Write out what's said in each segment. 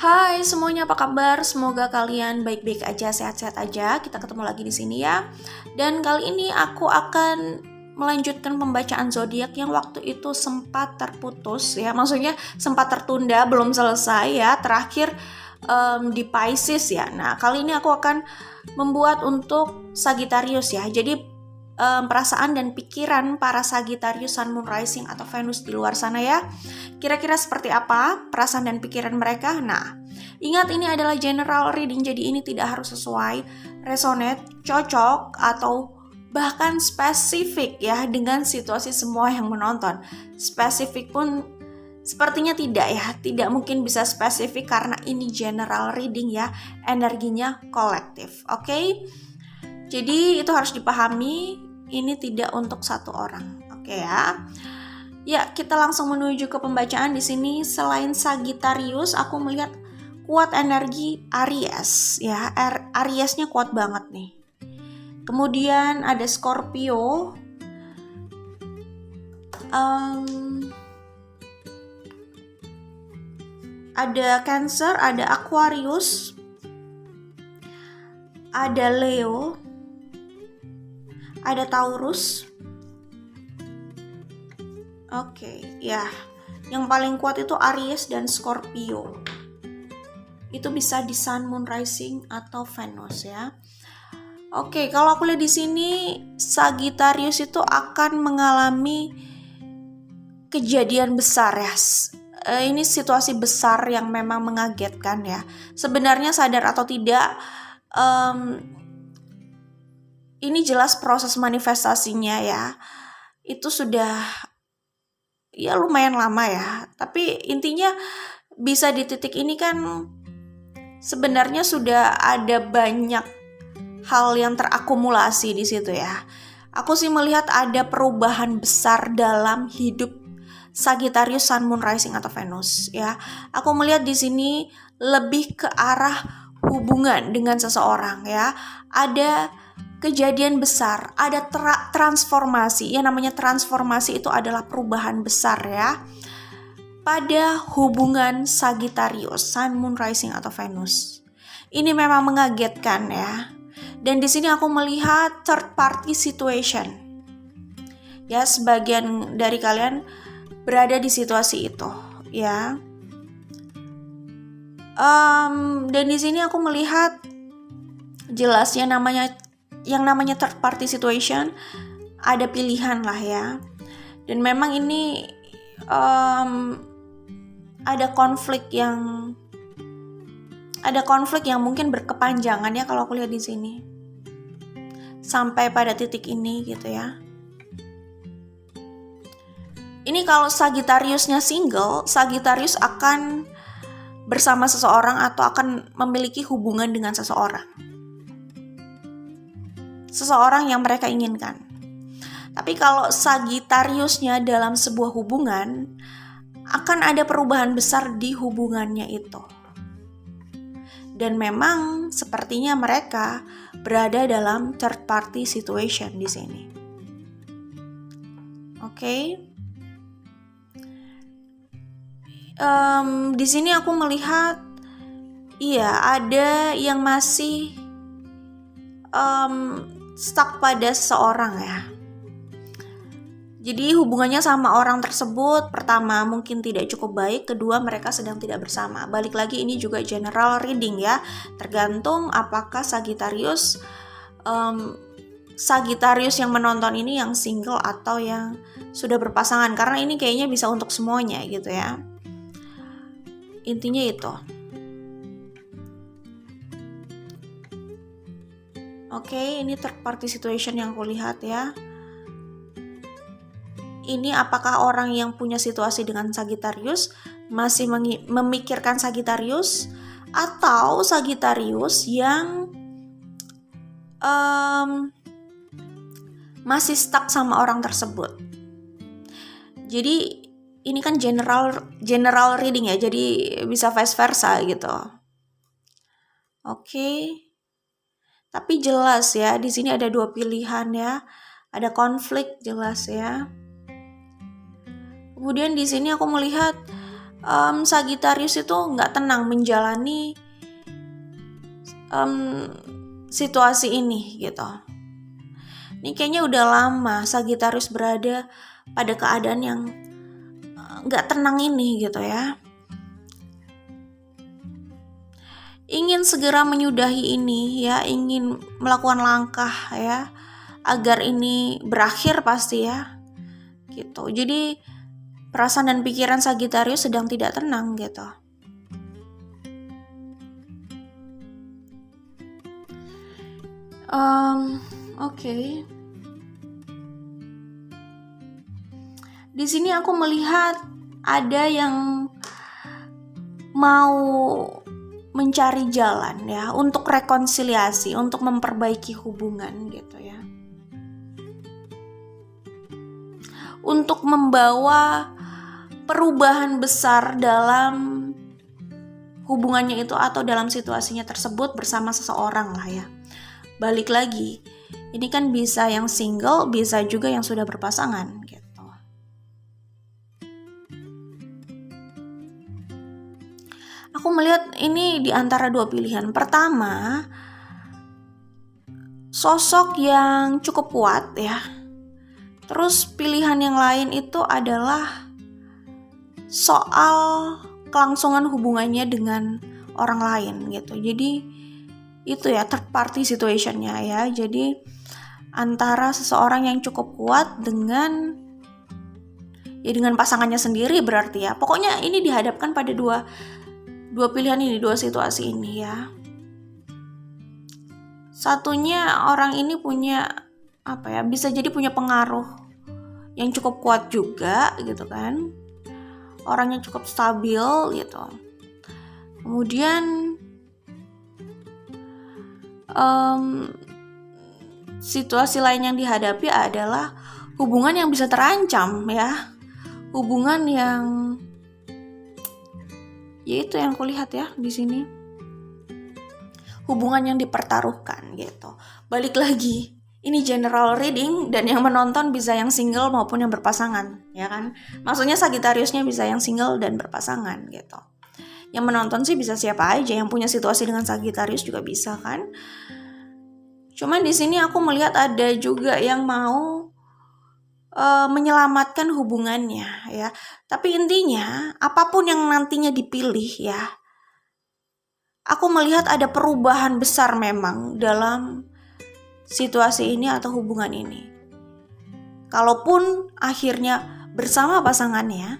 Hai semuanya, apa kabar? Semoga kalian baik-baik aja, sehat-sehat aja. Kita ketemu lagi di sini ya. Dan kali ini aku akan melanjutkan pembacaan zodiak yang waktu itu sempat terputus ya. Maksudnya sempat tertunda, belum selesai ya. Terakhir di Pisces ya. Nah, kali ini aku akan membuat untuk Sagittarius ya. Jadi perasaan dan pikiran para Sagittarius, Sun, Moon, Rising atau Venus di luar sana ya. Kira-kira seperti apa perasaan dan pikiran mereka? Nah, ingat ini adalah general reading, jadi ini tidak harus sesuai, resonate, cocok, atau bahkan spesifik ya dengan situasi semua yang menonton. Spesifik pun sepertinya tidak ya, tidak mungkin bisa spesifik karena ini general reading ya, energinya kolektif, oke? Jadi itu harus dipahami, ini tidak untuk satu orang, oke ya? Ya, kita langsung menuju ke pembacaan di sini. Selain Sagittarius, aku melihat kuat energi Aries ya. Ariesnya kuat banget nih. Kemudian ada Scorpio. Ada Cancer, ada Aquarius, ada Leo, ada Taurus. Oke, ya. Yang paling kuat itu Aries dan Scorpio. Itu bisa di Sun, Moon, Rising atau Venus ya. Oke, kalau aku lihat di sini Sagittarius itu akan mengalami kejadian besar ya. Ini situasi besar yang memang mengagetkan ya. Sebenarnya sadar atau tidak, ini jelas proses manifestasinya ya. Itu sudah ya lumayan lama ya, tapi intinya bisa di titik ini kan sebenarnya sudah ada banyak hal yang terakumulasi di situ ya. Aku sih melihat ada perubahan besar dalam hidup Sagittarius, Sun, Moon, Rising atau Venus ya. Aku melihat di sini lebih ke arah hubungan dengan seseorang ya. Ada kejadian besar, ada transformasi. Yang namanya transformasi itu adalah perubahan besar ya. Pada hubungan Sagittarius, Sun, Moon, Rising atau Venus. Ini memang mengagetkan ya. Dan di sini aku melihat third party situation. Ya, sebagian dari kalian berada di situasi itu ya. Dan di sini aku melihat jelas yang namanya third party situation, ada pilihan lah ya. Dan memang ini ada konflik yang mungkin berkepanjangan ya kalau aku lihat di sini. Sampai pada titik ini gitu ya. Ini kalau Sagittariusnya single, Sagittarius akan bersama seseorang atau akan memiliki hubungan dengan seseorang yang mereka inginkan. Tapi kalau Sagittariusnya dalam sebuah hubungan, akan ada perubahan besar di hubungannya itu. Dan memang sepertinya mereka berada dalam third party situation di sini. Oke. Di sini aku melihat ada yang masih stuck pada seseorang ya. Jadi hubungannya sama orang tersebut, pertama mungkin tidak cukup baik, kedua mereka sedang tidak bersama. Balik lagi ini juga general reading ya, tergantung apakah Sagittarius yang menonton ini yang single atau yang sudah berpasangan. Karena ini kayaknya bisa untuk semuanya gitu ya. Intinya itu. Oke, ini third party situation yang aku lihat ya. Ini apakah orang yang punya situasi dengan Sagittarius masih memikirkan Sagittarius, atau Sagittarius yang masih stuck sama orang tersebut. Jadi ini kan general reading ya, jadi bisa vice versa gitu. Oke. Tapi jelas ya, di sini ada dua pilihan ya. Ada konflik jelas ya. Kemudian di sini aku melihat Sagittarius itu nggak tenang menjalani situasi ini gitu. Ini kayaknya udah lama Sagittarius berada pada keadaan yang nggak tenang ini gitu ya. Ingin segera menyudahi ini ya, ingin melakukan langkah ya agar ini berakhir pasti ya gitu. Jadi perasaan dan pikiran Sagittarius sedang tidak tenang gitu. Oke. Di sini aku melihat ada yang mau mencari jalan ya untuk rekonsiliasi, untuk memperbaiki hubungan gitu ya. Untuk membawa perubahan besar dalam hubungannya itu atau dalam situasinya tersebut bersama seseorang lah ya. Balik lagi, ini kan bisa yang single, bisa juga yang sudah berpasangan gitu. Aku melihat ini di antara dua pilihan. Pertama, sosok yang cukup kuat ya. Terus pilihan yang lain itu adalah soal kelangsungan hubungannya dengan orang lain gitu. Jadi itu ya third party situationnya ya. Jadi antara seseorang yang cukup kuat dengan pasangannya sendiri berarti ya. Pokoknya ini dihadapkan pada dua pilihan ini, dua situasi ini ya. Satunya orang ini punya bisa jadi punya pengaruh yang cukup kuat juga gitu kan. Orangnya cukup stabil gitu. Kemudian situasi lain yang dihadapi adalah hubungan yang bisa terancam ya. Hubungan yang itu yang kulihat ya di sini. Hubungan yang dipertaruhkan gitu. Balik lagi, ini general reading dan yang menonton bisa yang single maupun yang berpasangan, ya kan? Maksudnya Sagittariusnya bisa yang single dan berpasangan gitu. Yang menonton sih bisa siapa aja, yang punya situasi dengan Sagittarius juga bisa kan? Cuman di sini aku melihat ada juga yang mau menyelamatkan hubungannya ya. Tapi intinya apapun yang nantinya dipilih ya, aku melihat ada perubahan besar memang dalam situasi ini atau hubungan ini. Kalaupun akhirnya bersama pasangannya,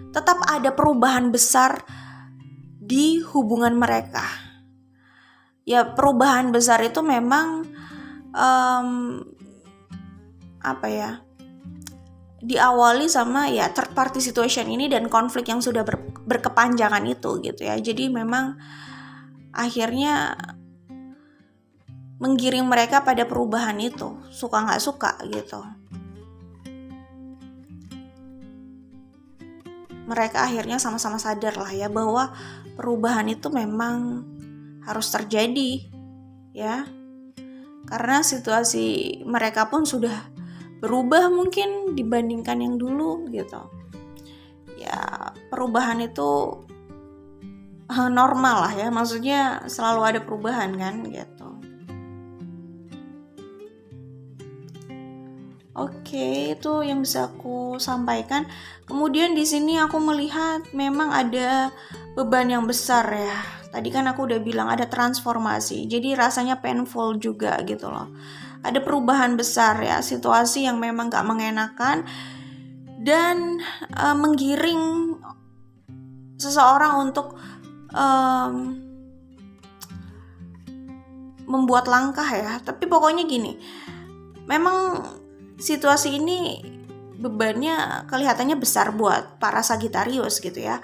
tetap ada perubahan besar di hubungan mereka. Ya perubahan besar itu memang diawali sama ya third party situation ini dan konflik yang sudah berkepanjangan itu gitu ya. Jadi memang akhirnya menggiring mereka pada perubahan itu, suka nggak suka gitu. Mereka akhirnya sama-sama sadar lah ya bahwa perubahan itu memang harus terjadi ya. Karena situasi mereka pun sudah berubah mungkin dibandingkan yang dulu gitu. Ya perubahan itu normal lah ya, maksudnya selalu ada perubahan kan gitu. Oke, itu yang bisa aku sampaikan. Kemudian di sini aku melihat memang ada beban yang besar ya. Tadi kan aku udah bilang ada transformasi, jadi rasanya painful juga gitu loh. Ada perubahan besar ya, situasi yang memang gak mengenakan dan menggiring seseorang untuk membuat langkah ya. Tapi pokoknya gini, memang situasi ini bebannya kelihatannya besar buat para Sagittarius gitu ya.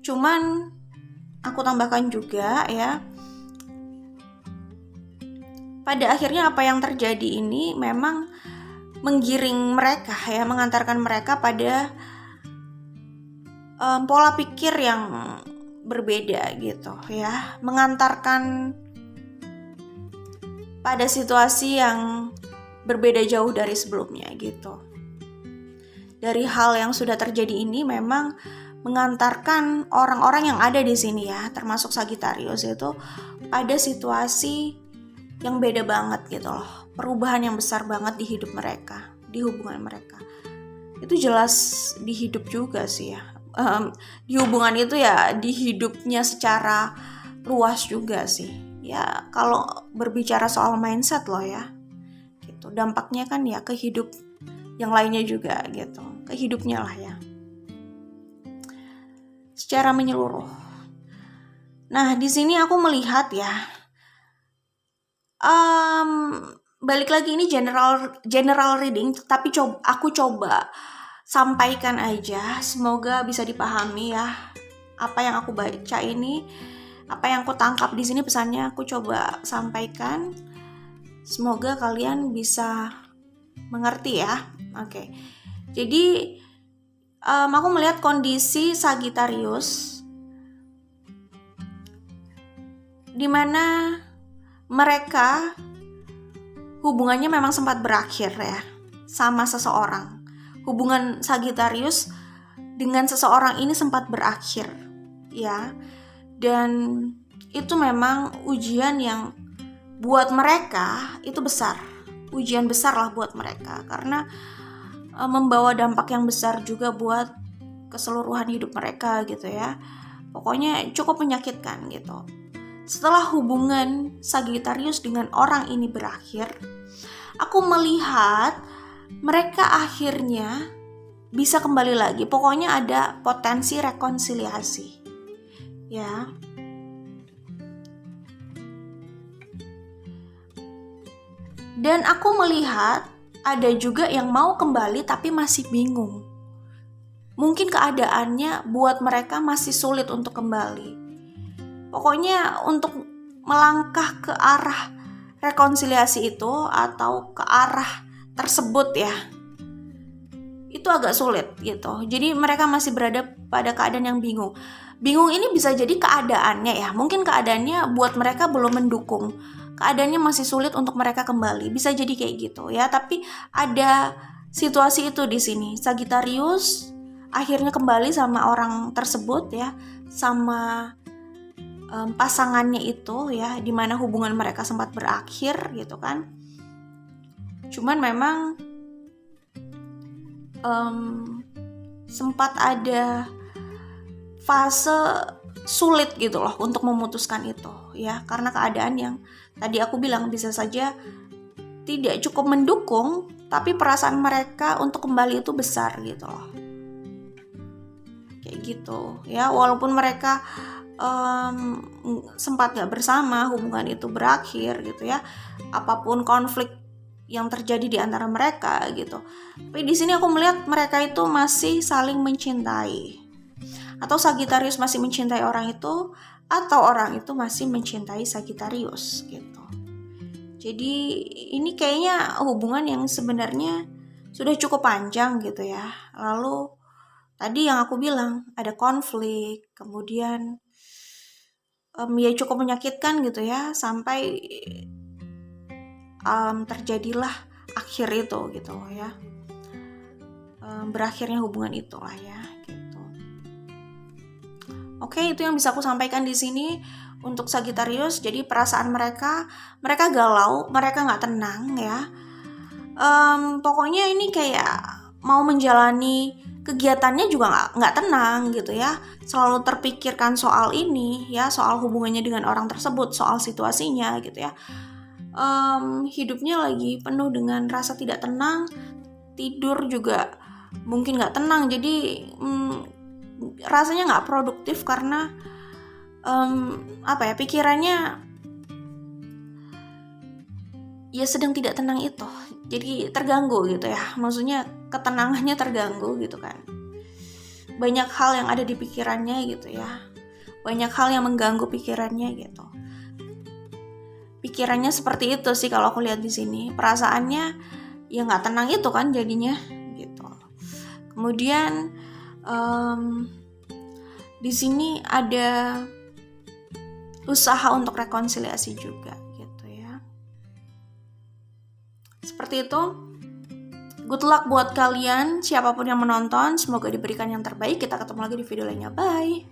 Cuman aku tambahkan juga ya, pada akhirnya apa yang terjadi ini memang menggiring mereka ya, mengantarkan mereka pada pola pikir yang berbeda gitu ya, mengantarkan pada situasi yang berbeda jauh dari sebelumnya gitu. Dari hal yang sudah terjadi ini memang mengantarkan orang-orang yang ada di sini ya, termasuk Sagittarius itu pada situasi yang beda banget gitu loh. Perubahan yang besar banget di hidup mereka, di hubungan mereka. Itu jelas di hidup juga sih ya. Di hubungan itu ya, di hidupnya secara luas juga sih. Ya kalau berbicara soal mindset loh ya. Gitu. Dampaknya kan ya ke hidup yang lainnya juga gitu. Ke hidupnya lah ya. Secara menyeluruh. Nah, di sini aku melihat ya, balik lagi ini general reading, tapi aku coba sampaikan aja, semoga bisa dipahami ya apa yang aku baca ini, apa yang aku tangkap di sini pesannya aku coba sampaikan, semoga kalian bisa mengerti ya. Oke. Jadi aku melihat kondisi Sagittarius di mana mereka hubungannya memang sempat berakhir ya sama seseorang. Hubungan Sagittarius dengan seseorang ini sempat berakhir ya. Dan itu memang ujian yang buat mereka itu besar. Ujian besar lah buat mereka karena membawa dampak yang besar juga buat keseluruhan hidup mereka gitu ya. Pokoknya cukup menyakitkan gitu. Setelah hubungan Sagittarius dengan orang ini berakhir, aku melihat mereka akhirnya bisa kembali lagi. Pokoknya ada potensi rekonsiliasi. Ya. Dan aku melihat ada juga yang mau kembali tapi masih bingung. Mungkin keadaannya buat mereka masih sulit untuk kembali. Pokoknya untuk melangkah ke arah rekonsiliasi itu atau ke arah tersebut ya, itu agak sulit gitu. Jadi mereka masih berada pada keadaan yang bingung. Bingung ini bisa jadi keadaannya ya. Mungkin keadaannya buat mereka belum mendukung. Keadaannya masih sulit untuk mereka kembali. Bisa jadi kayak gitu ya. Tapi ada situasi itu di sini. Sagittarius akhirnya kembali sama orang tersebut ya, sama pasangannya itu ya, dimana hubungan mereka sempat berakhir gitu kan. Cuman memang sempat ada fase sulit gitu loh untuk memutuskan itu ya, karena keadaan yang tadi aku bilang bisa saja tidak cukup mendukung, tapi perasaan mereka untuk kembali itu besar gitu loh, kayak gitu ya. Walaupun mereka sempat gak bersama, hubungan itu berakhir gitu ya, apapun konflik yang terjadi di antara mereka gitu, tapi di sini aku melihat mereka itu masih saling mencintai, atau Sagittarius masih mencintai orang itu, atau orang itu masih mencintai Sagittarius gitu. Jadi ini kayaknya hubungan yang sebenarnya sudah cukup panjang gitu ya. Lalu tadi yang aku bilang ada konflik, kemudian ya cukup menyakitkan gitu ya, sampai terjadilah akhir itu gitu ya, berakhirnya hubungan itulah ya gitu. Oke, itu yang bisa aku sampaikan di sini untuk Sagittarius. Jadi perasaan mereka galau, mereka nggak tenang ya. Pokoknya ini kayak mau menjalani kegiatannya juga nggak tenang gitu ya. Selalu terpikirkan soal ini ya, soal hubungannya dengan orang tersebut, soal situasinya gitu ya. Hidupnya lagi penuh dengan rasa tidak tenang, tidur juga mungkin nggak tenang, jadi rasanya nggak produktif karena pikirannya ya sedang tidak tenang itu, jadi terganggu gitu ya, maksudnya ketenangannya terganggu gitu kan, banyak hal yang ada di pikirannya gitu ya, banyak hal yang mengganggu pikirannya gitu. Pikirannya seperti itu sih kalau aku lihat di sini, perasaannya ya nggak tenang itu kan jadinya gitu. Kemudian di sini ada usaha untuk rekonsiliasi juga gitu ya. Seperti itu. Good luck buat kalian, siapapun yang menonton, semoga diberikan yang terbaik. Kita ketemu lagi di video lainnya, bye.